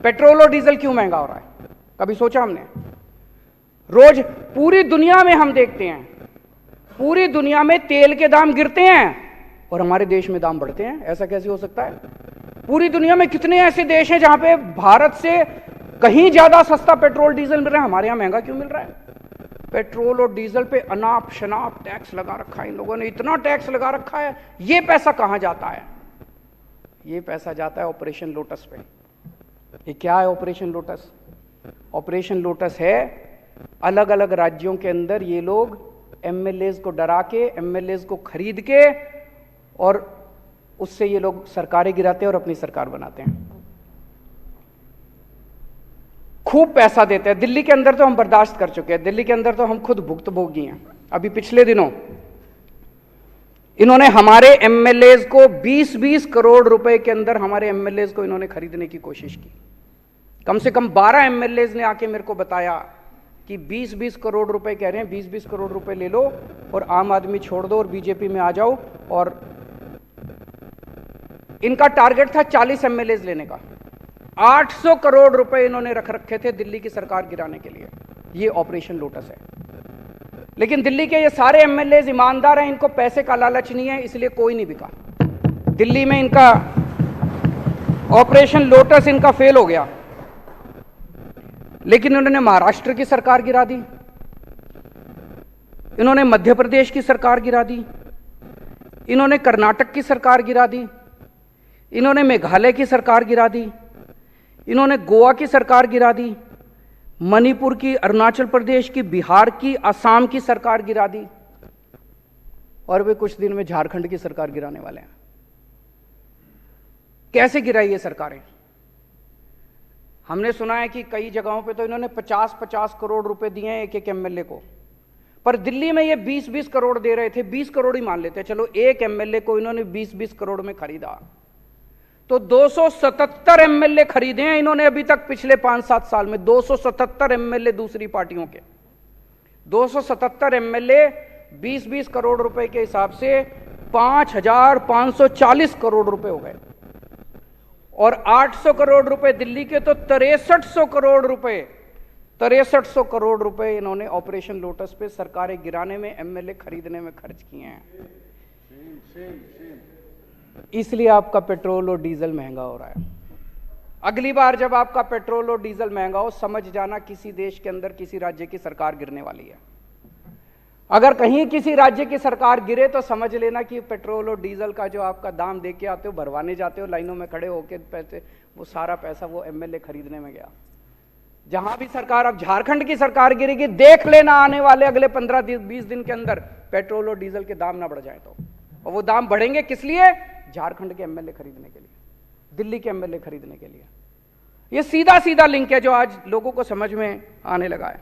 Petrol और diesel क्यों महंगा हो रहा है? कभी सोचा हमने? रोज पूरी दुनिया में हम देखते हैं, पूरी दुनिया में तेल के दाम गिरते हैं और हमारे देश में दाम बढ़ते हैं। ऐसा कैसे हो सकता है? पूरी दुनिया में कितने ऐसे देश हैं जहां पे भारत से कहीं ज्यादा सस्ता पेट्रोल डीजल मिल रहा है, हमारे यहां महंगा क्यों मिल रहा है? पेट्रोल और डीजल पे अनाप शनाप टैक्स लगा रखा है इन लोगों ने, इतना टैक्स लगा रखा है। ये पैसा कहां जाता है? ये पैसा जाता है ऑपरेशन लोटस पे। ये क्या है ऑपरेशन लोटस? ऑपरेशन लोटस है अलग अलग राज्यों के अंदर ये लोग एमएलएज को डरा के, एमएलएज को खरीद के और उससे ये लोग सरकारें गिराते हैं और अपनी सरकार बनाते हैं। खूब पैसा देते हैं। दिल्ली के अंदर तो हम बर्दाश्त कर चुके हैं, दिल्ली के अंदर तो हम खुद भुक्तभोगी हैं। अभी पिछले दिनों इन्होंने हमारे एमएलएज को 20-20 करोड़ रुपए के अंदर हमारे एमएलएज को इन्होंने खरीदने की कोशिश की। कम से कम 12 एमएलएज ने आके मेरे को बताया कि 20-20 करोड़ रुपए कह रहे हैं, 20-20 करोड़ रुपए ले लो और आम आदमी छोड़ दो और बीजेपी में आ जाओ। और इनका टारगेट था 40 एमएलएज लेने का। 800 करोड़ रुपए इन्होंने रख रखे थे दिल्ली की सरकार गिराने के लिए। ये ऑपरेशन लोटस है। लेकिन दिल्ली के ये सारे एमएलएज ईमानदार हैं, इनको पैसे का लालच नहीं है, इसलिए कोई नहीं बिका। दिल्ली में इनका ऑपरेशन लोटस इनका फेल हो गया। लेकिन इन्होंने महाराष्ट्र की सरकार गिरा दी, इन्होंने मध्य प्रदेश की सरकार गिरा दी, इन्होंने कर्नाटक की सरकार गिरा दी, इन्होंने मेघालय की सरकार गिरा दी, इन्होंने गोवा की सरकार गिरा दी, मणिपुर की, अरुणाचल प्रदेश की, बिहार की, असम की सरकार गिरा दी और वे कुछ दिन में झारखंड की सरकार गिराने वाले हैं। कैसे गिराई ये सरकारें? हमने सुना है कि कई जगहों पे तो इन्होंने 50-50 करोड़ रुपए दिए हैं एक एक एमएलए को, पर दिल्ली में ये 20-20 करोड़ दे रहे थे। 20 करोड़ ही मान लेते, चलो एक एमएलए को इन्होंने 20-20 करोड़ में खरीदा तो 277 एमएलए खरीदे हैं इन्होंने अभी तक पिछले 5-7 साल में। 277 एमएलए दूसरी पार्टियों के, 277 एमएलए 20-20 करोड़ रुपए के हिसाब से 5,540 करोड़ रुपए हो गए। और 800 करोड़ रुपए दिल्ली के, तो 6300 करोड़ रुपए, 6300 करोड़ रुपए इन्होंने ऑपरेशन लोटस पे सरकारें गिराने में, एमएलए खरीदने में खर्च किए हैं। इसलिए आपका पेट्रोल और डीजल महंगा हो रहा है। अगली बार जब आपका पेट्रोल और डीजल महंगा हो, समझ जाना किसी देश के अंदर किसी राज्य की सरकार गिरने वाली है। अगर कहीं किसी राज्य की सरकार गिरे तो समझ लेना कि पेट्रोल और डीजल का जो आपका दाम दे के आते हो, भरवाने जाते हो लाइनों में खड़े होकर पैसे, वो सारा पैसा वो एमएलए खरीदने में गया। जहां भी सरकार, अब झारखंड की सरकार गिरेगी, देख लेना आने वाले अगले 15-20 दिन के अंदर पेट्रोल और डीजल के दाम ना बढ़ जाए तो। और वो दाम बढ़ेंगे किस लिए? झारखंड के एमएलए खरीदने के लिए, दिल्ली के एमएलए खरीदने के लिए। ये सीधा सीधा लिंक है जो आज लोगों को समझ में आने लगा है।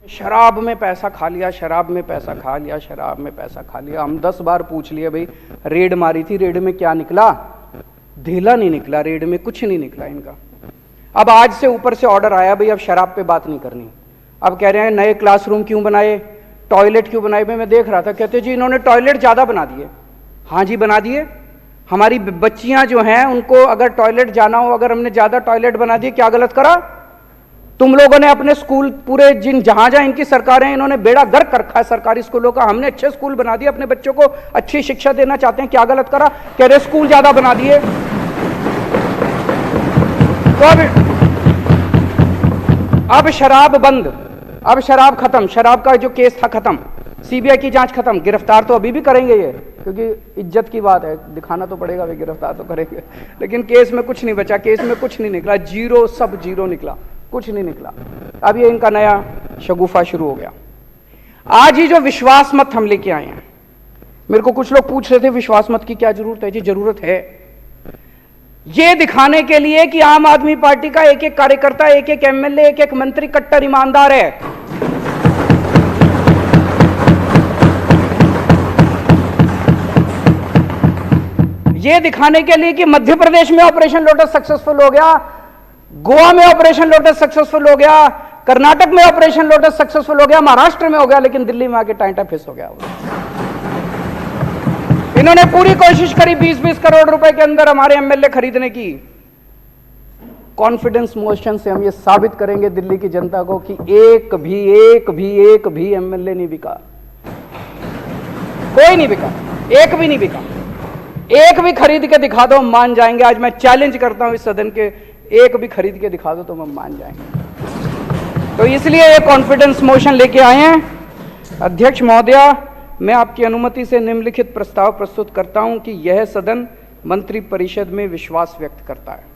शराब में पैसा खा लिया, शराब में पैसा खा लिया, शराब में पैसा खा लिया। हम 10 बार पूछ लिए, भाई रेड मारी थी, रेड में क्या निकला? ढीला नहीं निकला, रेड में कुछ नहीं निकला इनका। अब आज से ऊपर से ऑर्डर आया, भाई अब शराब पे बात नहीं करनी। अब कह रहे हैं नए क्लासरूम क्यों बनाए, टॉयलेट क्यों बनाए। मैं देख रहा था, कहते जी इन्होंने टॉयलेट ज्यादा बना दिए। हाँ जी बना दिए। हमारी बच्चियां जो हैं उनको अगर टॉयलेट जाना हो, अगर हमने ज्यादा टॉयलेट बना दिए, क्या गलत करा? तुम लोगों ने अपने स्कूल पूरे जहां जहां इनकी सरकारें हैं, इन्होंने बेड़ा गर्क कर रखा है सरकारी स्कूलों का। हमने अच्छे स्कूल बना दिए, अपने बच्चों को अच्छी शिक्षा देना चाहते हैं, क्या गलत करा? कह रहे स्कूल ज्यादा बना दिए। तो अब शराब बंद, अब शराब खत्म, शराब का जो केस था खत्म, सीबीआई की जांच खत्म। गिरफ्तार तो अभी भी करेंगे ये, क्योंकि इज्जत की बात है, दिखाना तो पड़ेगा, वे गिरफ्तार तो करेंगे। लेकिन केस में कुछ नहीं बचा, केस में कुछ नहीं निकला, जीरो, सब जीरो निकला, कुछ नहीं निकला। अब ये इनका नया शगुफा शुरू हो गया। आज ही जो विश्वास मत हम लेके आए हैं, मेरे को कुछ लोग पूछ रहे थे विश्वास मत की क्या जरूरत है? जी जरूरत है, ये दिखाने के लिए कि आम आदमी पार्टी का एक एक कार्यकर्ता, एक एक एमएलए, एक एक मंत्री कट्टर ईमानदार है। ये दिखाने के लिए कि मध्य प्रदेश में ऑपरेशन लोटस सक्सेसफुल हो गया, गोवा में ऑपरेशन लोटस सक्सेसफुल हो गया, कर्नाटक में ऑपरेशन लोटस सक्सेसफुल हो गया, महाराष्ट्र में हो गया, लेकिन दिल्ली में आके टाइटा फिस हो गया। इन्होंने पूरी कोशिश करी 20-20 करोड़ रुपए के अंदर हमारे एमएलए खरीदने की। कॉन्फिडेंस मोशन से हम ये साबित करेंगे दिल्ली की जनता को कि एक भी एमएलए नहीं बिका, कोई नहीं बिका, एक भी नहीं बिका। एक भी खरीद के दिखा दो, हम मान जाएंगे। आज मैं चैलेंज करता हूं इस सदन के, एक भी खरीद के दिखा दो तो हम मान जाएंगे। तो इसलिए ये कॉन्फिडेंस मोशन लेके आए हैं। अध्यक्ष महोदया, मैं आपकी अनुमति से निम्नलिखित प्रस्ताव प्रस्तुत करता हूं कि यह सदन मंत्रिपरिषद में विश्वास व्यक्त करता है।